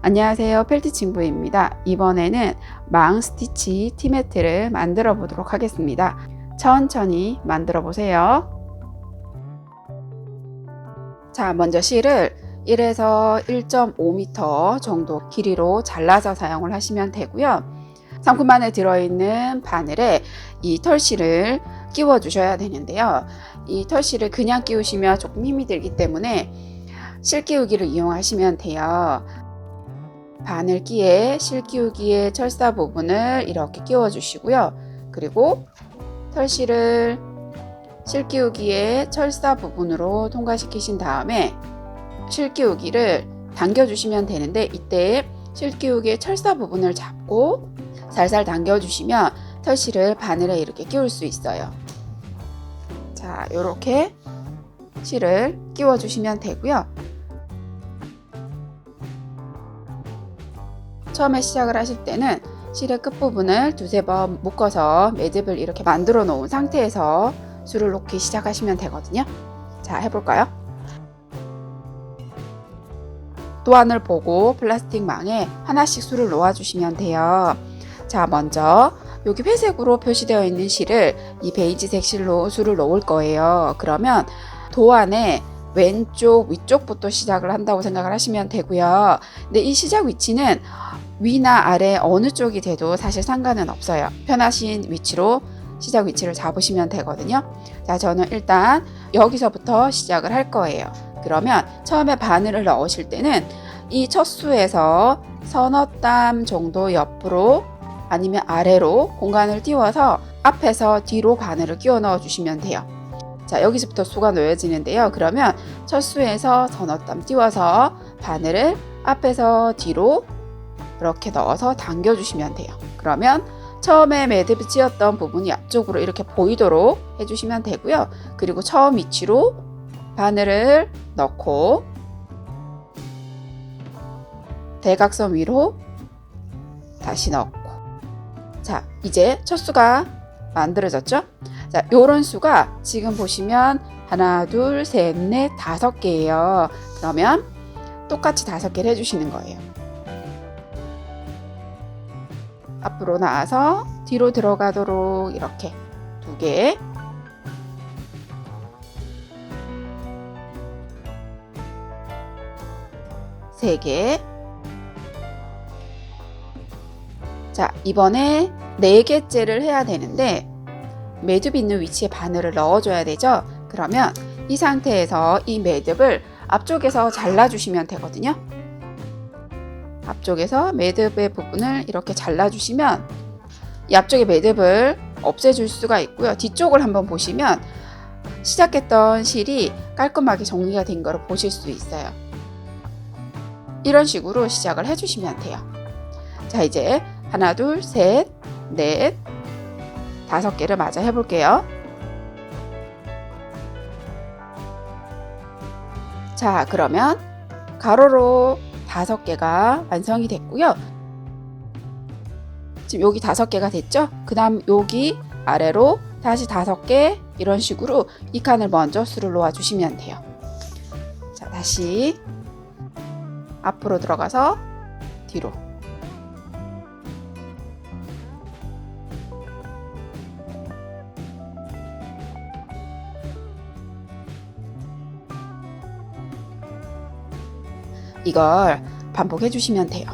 안녕하세요, 펠트 친구입니다. 이번에는 망 스티치 티매트를 만들어 보도록 하겠습니다. 천천히 만들어 보세요. 자, 먼저 실을 1에서 1.5m 정도 길이로 잘라서 사용을 하시면 되고요. 상품 안에 들어있는 바늘에 이 털실을 끼워 주셔야 되는데요. 이 털실을 그냥 끼우시면 조금 힘이 들기 때문에 실 끼우기를 이용하시면 돼요. 바늘기에 실 끼우기의 철사 부분을 이렇게 끼워 주시고요. 그리고 털실을 실 끼우기의 철사 부분으로 통과시키신 다음에 실 끼우기를 당겨 주시면 되는데, 이때 실 끼우기의 철사 부분을 잡고 살살 당겨 주시면 털실을 바늘에 이렇게 끼울 수 있어요. 자, 이렇게 실을 끼워 주시면 되고요. 처음에 시작을 하실 때는 실의 끝부분을 두세 번 묶어서 매듭을 이렇게 만들어 놓은 상태에서 술을 놓기 시작하시면 되거든요. 자, 해볼까요? 도안을 보고 플라스틱 망에 하나씩 술을 놓아 주시면 돼요. 자, 먼저 여기 회색으로 표시되어 있는 실을 이 베이지색 실로 술을 놓을 거예요. 그러면 도안에 왼쪽 위쪽부터 시작을 한다고 생각을 하시면 되고요. 근데 이 시작 위치는 위나 아래 어느 쪽이 돼도 사실 상관은 없어요. 편하신 위치로 시작 위치를 잡으시면 되거든요. 자, 저는 일단 여기서부터 시작을 할 거예요. 그러면 처음에 바늘을 넣으실 때는 이 첫 수에서 서너 땀 정도 옆으로 아니면 아래로 공간을 띄워서 앞에서 뒤로 바늘을 끼워 넣어 주시면 돼요. 자, 여기서부터 수가 놓여지는데요. 그러면 첫 수에서 서너 땀 띄워서 바늘을 앞에서 뒤로 이렇게 넣어서 당겨 주시면 돼요. 그러면 처음에 매듭이 찧었던 부분이 앞쪽으로 이렇게 보이도록 해주시면 되고요. 그리고 처음 위치로 바늘을 넣고 대각선 위로 다시 넣고, 자, 이제 첫 수가 만들어졌죠? 자, 요런 수가 지금 보시면 하나, 둘, 셋, 넷, 5개예요. 그러면 똑같이 5개를 해주시는 거예요. 앞으로 나와서 뒤로 들어가도록 이렇게 2개, 세 개. 자, 이번에 4개째를 해야 되는데 매듭 있는 위치에 바늘을 넣어줘야 되죠. 그러면 이 상태에서 이 매듭을 앞쪽에서 잘라주시면 되거든요. 앞쪽에서 매듭의 부분을 이렇게 잘라주시면 이 앞쪽의 매듭을 없애줄 수가 있고요. 뒤쪽을 한번 보시면 시작했던 실이 깔끔하게 정리가 된 거를 보실 수 있어요. 이런 식으로 시작을 해주시면 돼요. 자, 이제 하나, 둘, 셋, 넷, 5개를 마저 해볼게요. 자, 그러면 가로로 5개가 완성이 됐고요. 지금 여기 5개가 됐죠? 그 다음 여기 아래로 다시 5개, 이런 식으로 이 칸을 먼저 수를 놓아 주시면 돼요. 자, 다시 앞으로 들어가서 뒤로, 이걸 반복해 주시면 돼요.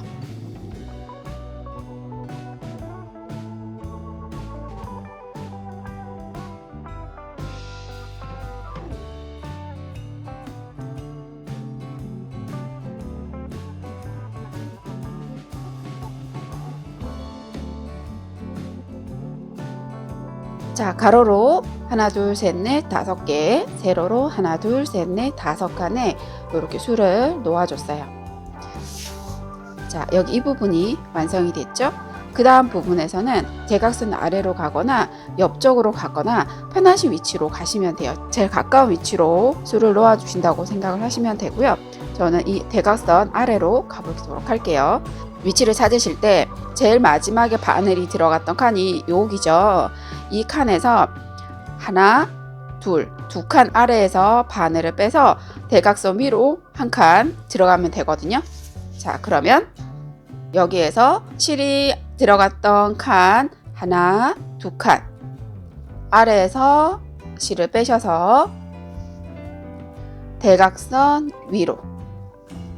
자, 가로로 하나, 둘, 셋, 넷, 5개, 세로로 하나, 둘, 셋, 넷, 5칸에 이렇게 수를 놓아줬어요. 자, 여기 이 부분이 완성이 됐죠? 그 다음 부분에서는 대각선 아래로 가거나 옆쪽으로 가거나 편하신 위치로 가시면 돼요. 제일 가까운 위치로 수를 놓아주신다고 생각을 하시면 되고요. 저는 이 대각선 아래로 가보도록 할게요. 위치를 찾으실 때 제일 마지막에 바늘이 들어갔던 칸이 여기죠. 이 칸에서 하나, 둘, 2칸 아래에서 바늘을 빼서 대각선 위로 한 칸 들어가면 되거든요. 자, 그러면 여기에서 실이 들어갔던 칸 하나, 두 칸 아래에서 실을 빼셔서 대각선 위로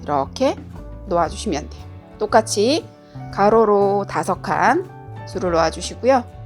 이렇게 놓아주시면 돼요. 똑같이 가로로 5칸 줄을 놓아주시고요.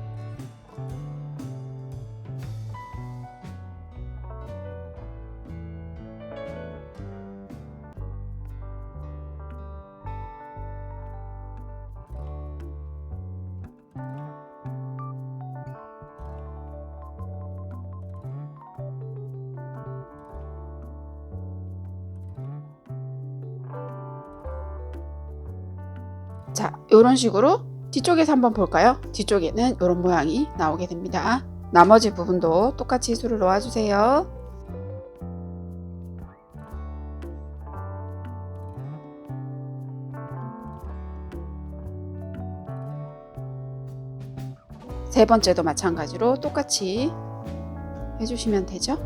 자, 이런 식으로 뒤쪽에서 한번 볼까요? 뒤쪽에는 이런 모양이 나오게 됩니다. 나머지 부분도 똑같이 줄을 놓아주세요. 세 번째도 마찬가지로 똑같이 해주시면 되죠.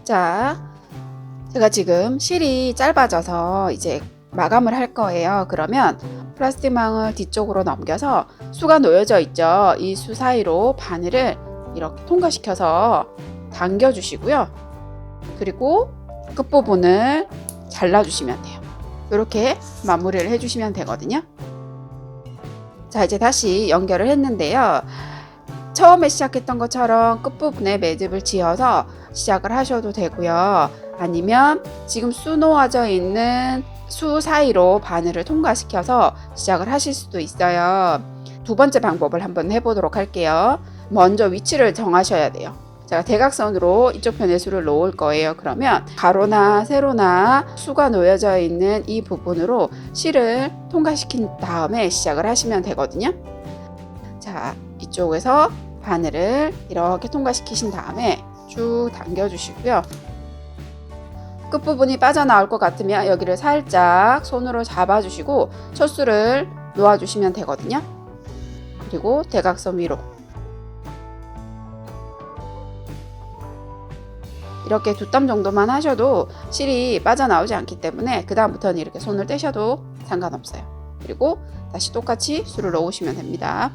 자, 제가 지금 실이 짧아져서 이제 마감을 할 거예요. 그러면 플라스틱 망을 뒤쪽으로 넘겨서 수가 놓여져 있죠. 이 수 사이로 바늘을 이렇게 통과시켜서 당겨 주시고요. 그리고 끝부분을 잘라주시면 돼요. 이렇게 마무리를 해주시면 되거든요. 자, 이제 다시 연결을 했는데요. 처음에 시작했던 것처럼 끝부분에 매듭을 지어서 시작을 하셔도 되고요. 아니면 지금 수 놓아져 있는 수 사이로 바늘을 통과시켜서 시작을 하실 수도 있어요. 두 번째 방법을 한번 해보도록 할게요. 먼저 위치를 정하셔야 돼요. 제가 대각선으로 이쪽 편에 수를 놓을 거예요. 그러면 가로나 세로나 수가 놓여져 있는 이 부분으로 실을 통과시킨 다음에 시작을 하시면 되거든요. 자, 이쪽에서 바늘을 이렇게 통과시키신 다음에 쭉 당겨 주시고요. 끝부분이 빠져나올 것 같으면 여기를 살짝 손으로 잡아 주시고 첫 수를 놓아 주시면 되거든요. 그리고 대각선 위로 이렇게 2땀 정도만 하셔도 실이 빠져나오지 않기 때문에 그 다음부터는 이렇게 손을 떼셔도 상관없어요. 그리고 다시 똑같이 수를 넣으시면 됩니다.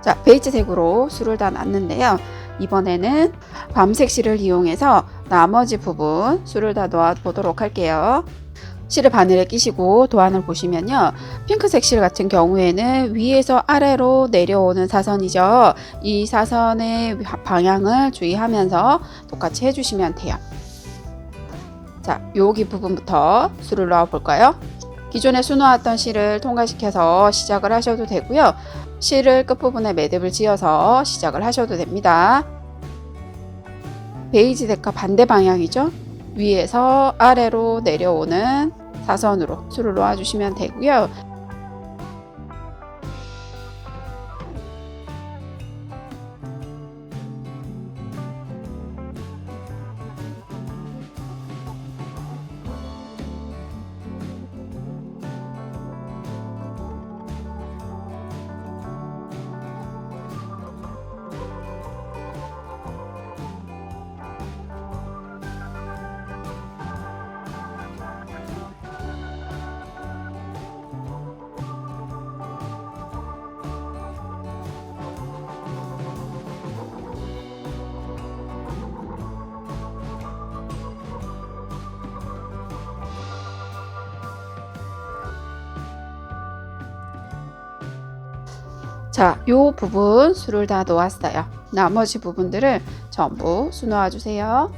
자, 베이지색으로 수를 다 놨는데요. 이번에는 밤색 실을 이용해서 나머지 부분 수를 다 놓아 보도록 할게요. 실을 바늘에 끼시고 도안을 보시면요. 핑크색 실 같은 경우에는 위에서 아래로 내려오는 사선이죠. 이 사선의 방향을 주의하면서 똑같이 해주시면 돼요. 자, 여기 부분부터 수를 놓아 볼까요? 기존에 수 놓았던 실을 통과시켜서 시작을 하셔도 되고요. 실을 끝부분에 매듭을 지어서 시작을 하셔도 됩니다. 베이지색과 반대 방향이죠. 위에서 아래로 내려오는 사선으로 수를 놓아주시면 되고요. 자, 요 부분 수를 다 놓았어요. 나머지 부분들을 전부 수 놓아 주세요.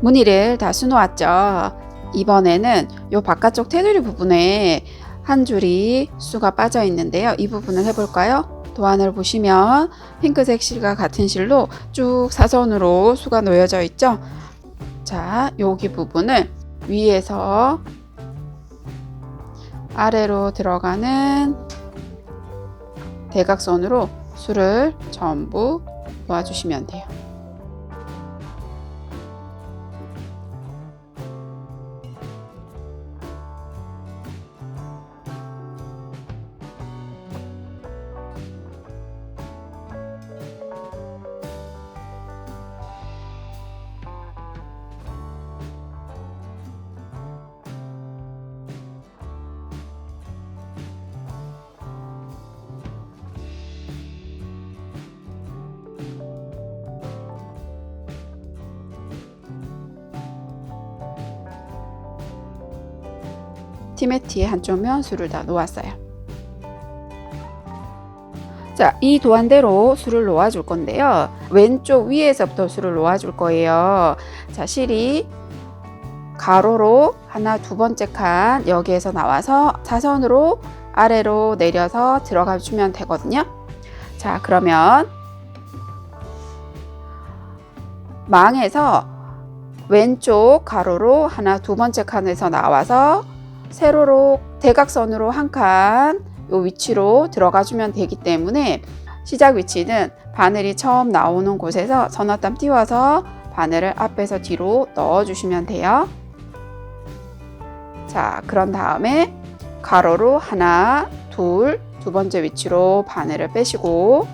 무늬를 다 수놓았죠. 이번에는 요 바깥쪽 테두리 부분에 한 줄이 수가 빠져 있는데요. 이 부분을 해볼까요? 도안을 보시면 핑크색 실과 같은 실로 쭉 사선으로 수가 놓여져 있죠. 자, 여기 부분을 위에서 아래로 들어가는 대각선으로 수를 전부 놓아주시면 돼요. 티매티의 한쪽 면 수를 다 놓았어요. 자, 이 도안대로 수를 놓아줄 건데요. 왼쪽 위에서부터 수를 놓아줄 거예요. 자, 실이 가로로 하나, 두 번째 칸 여기에서 나와서 사선으로 아래로 내려서 들어가 주면 되거든요. 자, 그러면 망에서 왼쪽 가로로 하나, 두 번째 칸에서 나와서 세로로 대각선으로 한 칸 요 위치로 들어가 주면 되기 때문에 시작 위치는 바늘이 처음 나오는 곳에서 선어땀 띄워서 바늘을 앞에서 뒤로 넣어 주시면 돼요. 자, 그런 다음에 가로로 하나, 둘, 두 번째 위치로 바늘을 빼시고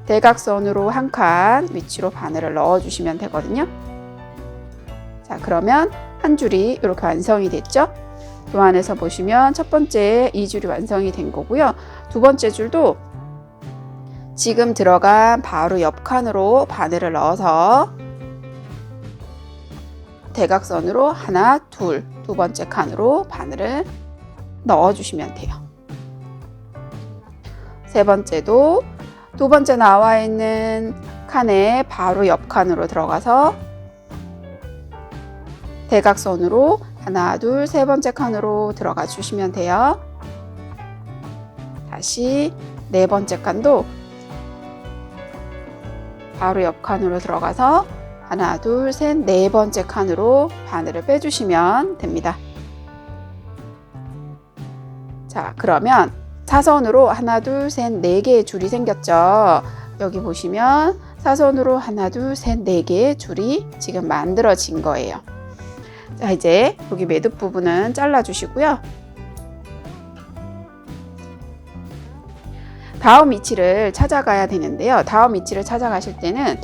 대각선으로 한 칸 위치로 바늘을 넣어 주시면 되거든요. 자, 그러면 한 줄이 이렇게 완성이 됐죠. 도안에서 보시면 첫 번째 이 줄이 완성이 된 거고요. 두 번째 줄도 지금 들어간 바로 옆 칸으로 바늘을 넣어서 대각선으로 하나, 둘, 두 번째 칸으로 바늘을 넣어 주시면 돼요. 세 번째도 두 번째 나와 있는 칸에 바로 옆 칸으로 들어가서 대각선으로 하나, 둘, 세 번째 칸으로 들어가 주시면 돼요. 다시 네 번째 칸도 바로 옆 칸으로 들어가서 하나, 둘, 셋, 네 번째 칸으로 바늘을 빼주시면 됩니다. 자, 그러면 사선으로 하나, 둘, 셋, 네 개의 줄이 생겼죠. 여기 보시면 사선으로 하나, 둘, 셋, 네 개의 줄이 지금 만들어진 거예요. 자, 이제 여기 매듭 부분은 잘라 주시고요. 다음 위치를 찾아가야 되는데요. 다음 위치를 찾아가실 때는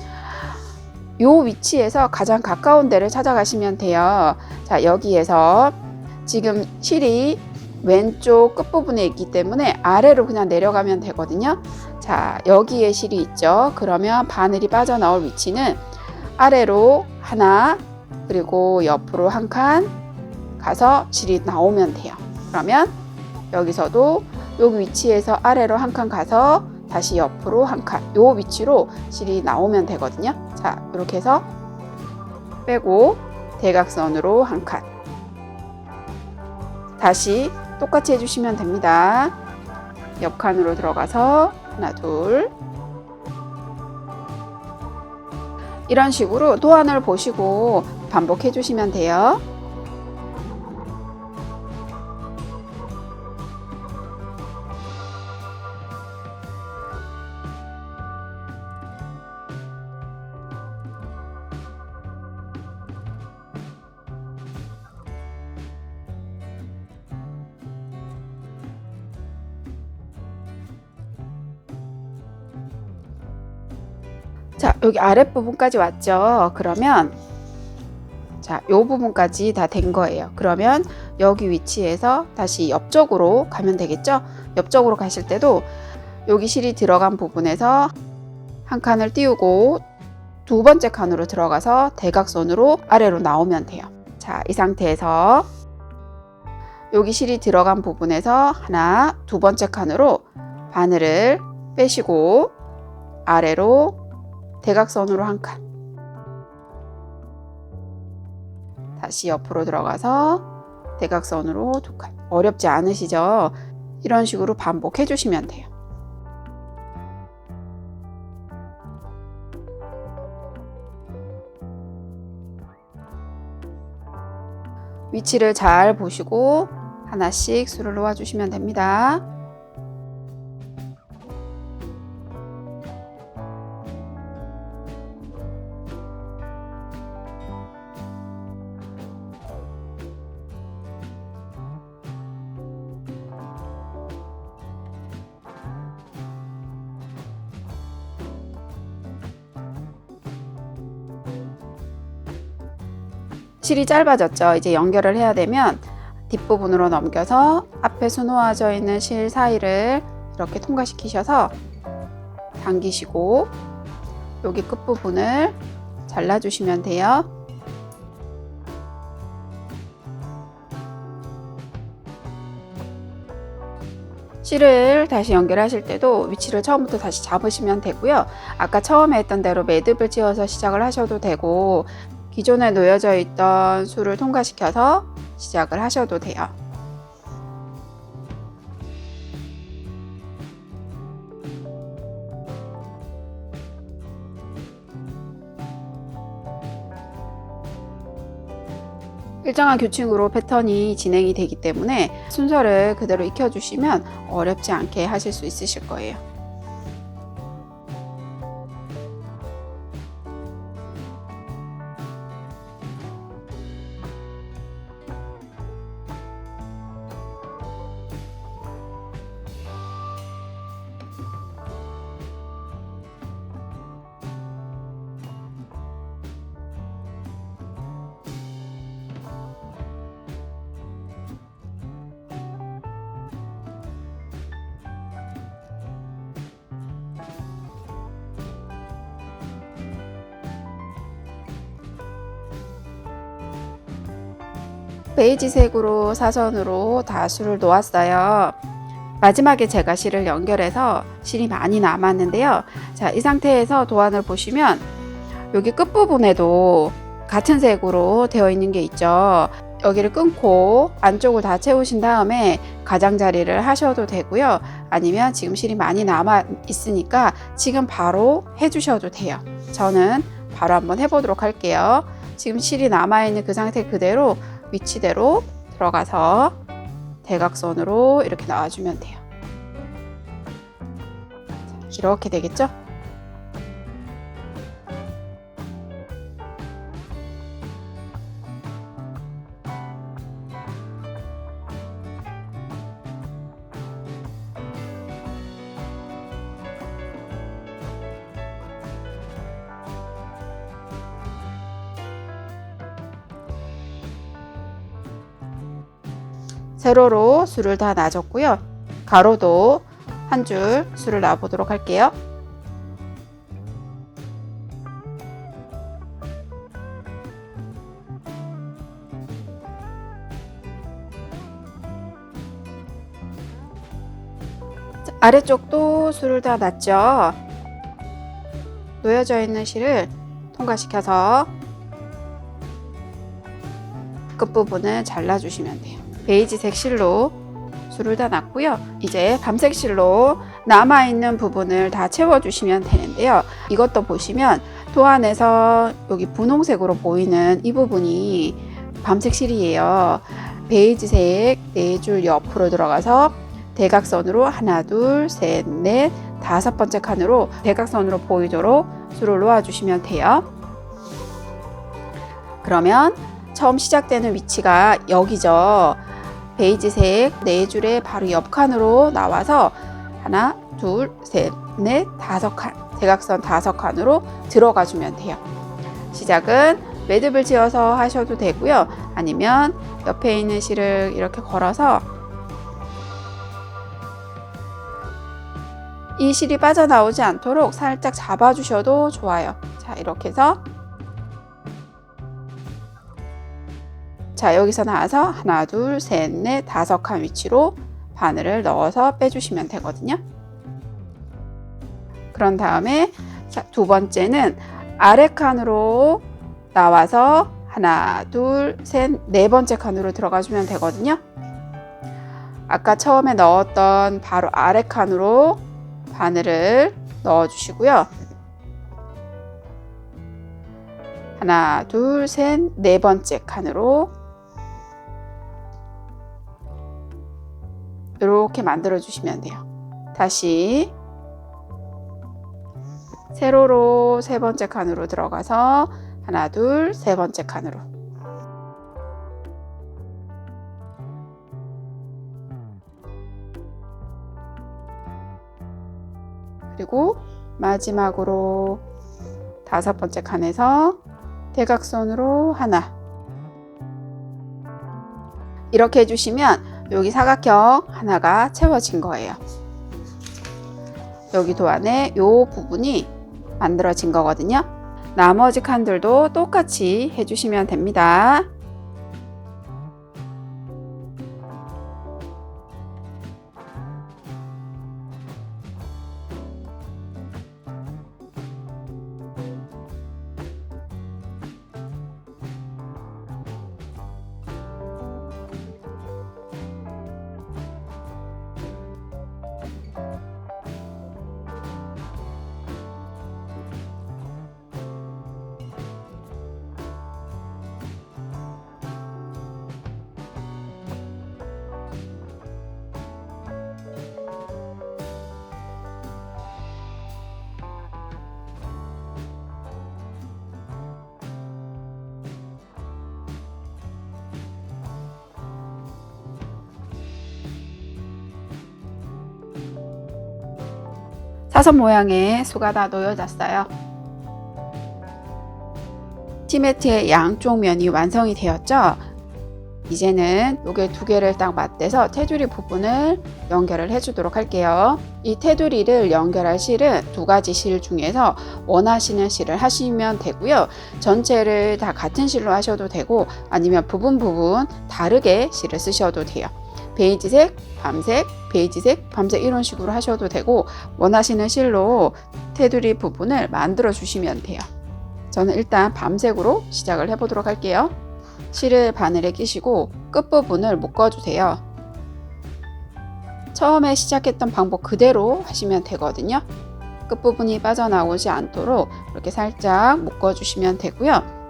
이 위치에서 가장 가까운 데를 찾아가시면 돼요. 자, 여기에서 지금 실이 왼쪽 끝부분에 있기 때문에 아래로 그냥 내려가면 되거든요. 자, 여기에 실이 있죠. 그러면 바늘이 빠져나올 위치는 아래로 하나, 그리고 옆으로 한 칸 가서 실이 나오면 돼요. 그러면 여기서도 여기 위치에서 아래로 한 칸 가서 다시 옆으로 한 칸, 요 위치로 실이 나오면 되거든요. 자, 이렇게 해서 빼고 대각선으로 한 칸. 다시 똑같이 해주시면 됩니다. 옆 칸으로 들어가서 하나, 둘. 이런 식으로 도안을 보시고 반복해 주시면 돼요. 자, 여기 아랫부분까지 왔죠? 그러면 자, 요 부분까지 다 된 거예요. 그러면 여기 위치에서 다시 옆쪽으로 가면 되겠죠? 옆쪽으로 가실 때도 여기 실이 들어간 부분에서 한 칸을 띄우고 두 번째 칸으로 들어가서 대각선으로 아래로 나오면 돼요. 자, 이 상태에서 여기 실이 들어간 부분에서 하나, 두 번째 칸으로 바늘을 빼시고 아래로 대각선으로 한 칸. 다시 옆으로 들어가서 대각선으로 두 칸. 어렵지 않으시죠? 이런 식으로 반복해 주시면 돼요. 위치를 잘 보시고 하나씩 술을 놓아 주시면 됩니다. 실이 짧아졌죠. 이제 연결을 해야 되면 뒷부분으로 넘겨서 앞에 수놓아져 있는 실 사이를 이렇게 통과시키셔서 당기시고 여기 끝부분을 잘라주시면 돼요. 실을 다시 연결하실 때도 위치를 처음부터 다시 잡으시면 되고요. 아까 처음에 했던 대로 매듭을 지어서 시작을 하셔도 되고 기존에 놓여져 있던 술을 통과시켜서 시작을 하셔도 돼요. 일정한 규칙으로 패턴이 진행이 되기 때문에 순서를 그대로 익혀주시면 어렵지 않게 하실 수 있으실 거예요. 베이지색으로 사선으로 다 술을 놓았어요. 마지막에 제가 실을 연결해서 실이 많이 남았는데요. 자, 이 상태에서 도안을 보시면 여기 끝부분에도 같은 색으로 되어 있는 게 있죠. 여기를 끊고 안쪽을 다 채우신 다음에 가장자리를 하셔도 되고요. 아니면 지금 실이 많이 남아 있으니까 지금 바로 해주셔도 돼요. 저는 바로 한번 해보도록 할게요. 지금 실이 남아있는 그 상태 그대로 위치대로 들어가서 대각선으로 이렇게 나와주면 돼요. 이렇게 되겠죠? 세로로 줄을 다 놔줬고요. 가로도 한 줄 줄을 놔보도록 할게요. 아래쪽도 줄을 다 놨죠. 놓여져 있는 실을 통과시켜서 끝부분을 잘라주시면 돼요. 베이지색 실로 줄을 다 놨고요. 이제 밤색 실로 남아있는 부분을 다 채워주시면 되는데요. 이것도 보시면 도안에서 여기 분홍색으로 보이는 이 부분이 밤색 실이에요. 베이지색 4줄 옆으로 들어가서 대각선으로 하나, 둘, 셋, 넷, 5번째 칸으로 대각선으로 보이도록 줄을 놓아주시면 돼요. 그러면 처음 시작되는 위치가 여기죠. 베이지색 4줄의 바로 옆 칸으로 나와서 하나, 둘, 셋, 넷, 5칸, 대각선 5칸으로 들어가 주면 돼요. 시작은 매듭을 지어서 하셔도 되고요. 아니면 옆에 있는 실을 이렇게 걸어서 이 실이 빠져나오지 않도록 살짝 잡아주셔도 좋아요. 자, 이렇게 해서 자, 여기서 나와서 하나, 둘, 셋, 넷, 5칸 위치로 바늘을 넣어서 빼주시면 되거든요. 그런 다음에 자, 두 번째는 아래 칸으로 나와서 하나, 둘, 셋, 4번째 칸으로 들어가 주면 되거든요. 아까 처음에 넣었던 바로 아래 칸으로 바늘을 넣어 주시고요. 하나, 둘, 셋, 4번째 칸으로 이렇게 만들어 주시면 돼요. 다시 세로로 3번째 칸으로 들어가서 하나, 둘, 3번째 칸으로 그리고 마지막으로 5번째 칸에서 대각선으로 하나 이렇게 해주시면 여기 사각형 하나가 채워진 거예요. 여기 도안에 이 부분이 만들어진 거거든요. 나머지 칸들도 똑같이 해주시면 됩니다. 사선 모양의 수가 다 놓여졌어요. 티매트의 양쪽 면이 완성이 되었죠. 이제는 요게 2개를 딱 맞대서 테두리 부분을 연결을 해주도록 할게요. 이 테두리를 연결할 실은 2가지 실 중에서 원하시는 실을 하시면 되고요. 전체를 다 같은 실로 하셔도 되고 아니면 부분 다르게 실을 쓰셔도 돼요. 베이지색, 밤색, 베이지색, 밤색 이런 식으로 하셔도 되고 원하시는 실로 테두리 부분을 만들어 주시면 돼요. 저는 일단 밤색으로 시작을 해보도록 할게요. 실을 바늘에 끼시고 끝부분을 묶어주세요. 처음에 시작했던 방법 그대로 하시면 되거든요. 끝부분이 빠져나오지 않도록 이렇게 살짝 묶어주시면 되고요.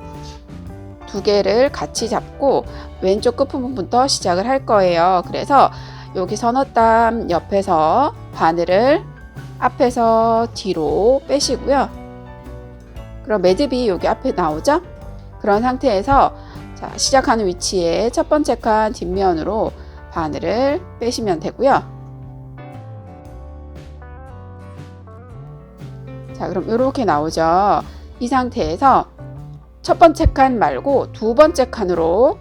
2개를 같이 잡고 왼쪽 끝부분부터 시작을 할 거예요. 그래서 여기 선어땀 옆에서 바늘을 앞에서 뒤로 빼시고요. 그럼 매듭이 여기 앞에 나오죠? 그런 상태에서 자, 시작하는 위치에 첫 번째 칸 뒷면으로 바늘을 빼시면 되고요. 자, 그럼 이렇게 나오죠? 이 상태에서 첫 번째 칸 말고 2번째 칸으로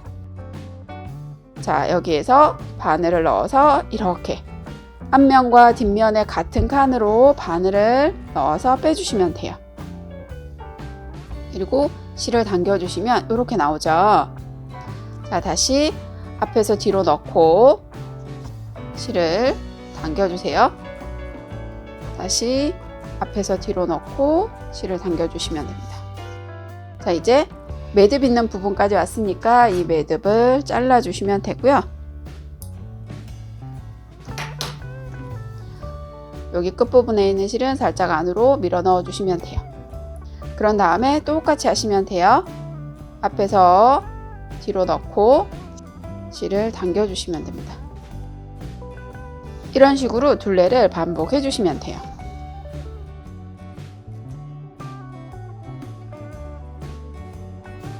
자, 여기에서 바늘을 넣어서 이렇게 앞면과 뒷면에 같은 칸으로 바늘을 넣어서 빼주시면 돼요. 그리고 실을 당겨주시면 이렇게 나오죠. 자, 다시 앞에서 뒤로 넣고 실을 당겨주세요. 다시 앞에서 뒤로 넣고 실을 당겨주시면 됩니다. 자, 이제 매듭 있는 부분까지 왔으니까 이 매듭을 잘라 주시면 되고요. 여기 끝부분에 있는 실은 살짝 안으로 밀어 넣어 주시면 돼요. 그런 다음에 똑같이 하시면 돼요. 앞에서 뒤로 넣고 실을 당겨 주시면 됩니다. 이런 식으로 둘레를 반복해 주시면 돼요.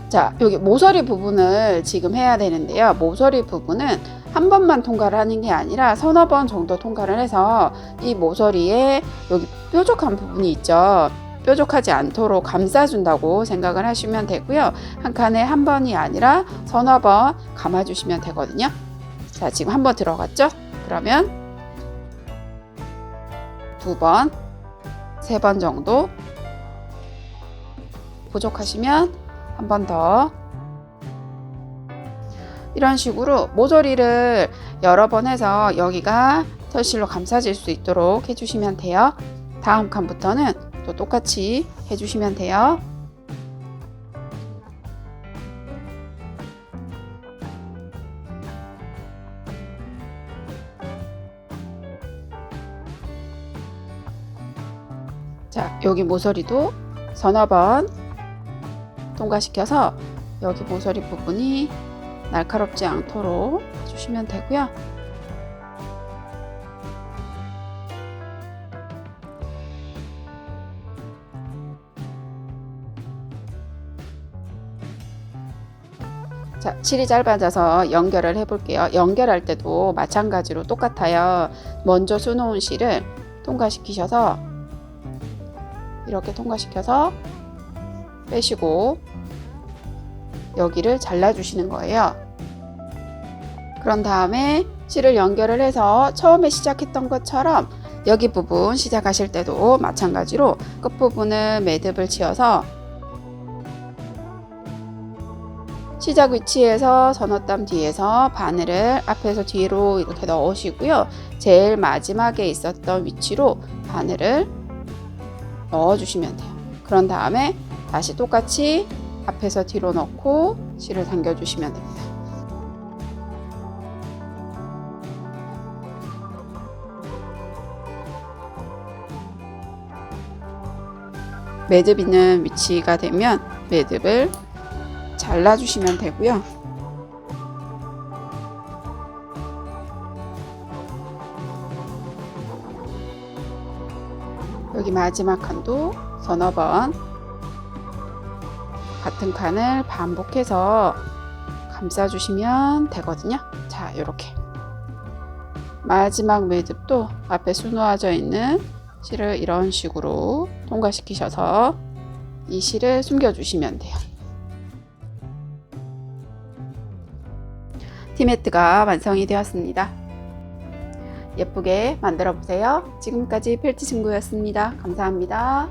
자, 여기 모서리 부분을 지금 해야 되는데요. 모서리 부분은 한 번만 통과를 하는 게 아니라 서너 번 정도 통과를 해서 이 모서리에 여기 뾰족한 부분이 있죠. 뾰족하지 않도록 감싸준다고 생각을 하시면 되고요. 한 칸에 한 번이 아니라 서너 번 감아주시면 되거든요. 자, 지금 한 번 들어갔죠? 그러면 두 번, 세 번 정도 부족하시면 한 번 더 이런 식으로 모서리를 여러 번 해서 여기가 털실로 감싸질 수 있도록 해주시면 돼요. 다음 칸부터는 또 똑같이 해주시면 돼요. 자, 여기 모서리도 서너 번 통과시켜서 여기 모서리 부분이 날카롭지 않도록 해주시면 되고요. 자, 실이 짧아져서 연결을 해 볼게요. 연결할 때도 마찬가지로 똑같아요. 먼저 수놓은 실을 통과시키셔서 이렇게 통과시켜서 빼시고 여기를 잘라 주시는 거예요. 그런 다음에 실을 연결을 해서 처음에 시작했던 것처럼 여기 부분 시작하실 때도 마찬가지로 끝부분을 매듭을 지어서 시작 위치에서 서너땀 뒤에서 바늘을 앞에서 뒤로 이렇게 넣으시고요. 제일 마지막에 있었던 위치로 바늘을 넣어주시면 돼요. 그런 다음에 다시 똑같이 앞에서 뒤로 넣고 실을 당겨주시면 됩니다. 매듭 있는 위치가 되면 매듭을 잘라주시면 되고요. 여기 마지막 칸도 서너 번 같은 칸을 반복해서 감싸주시면 되거든요. 자, 이렇게 마지막 매듭도 앞에 수놓아져 있는 실을 이런 식으로 통과시키셔서 이 실을 숨겨주시면 돼요. 티매트가 완성이 되었습니다. 예쁘게 만들어 보세요. 지금까지 펠트 친구였습니다. 감사합니다.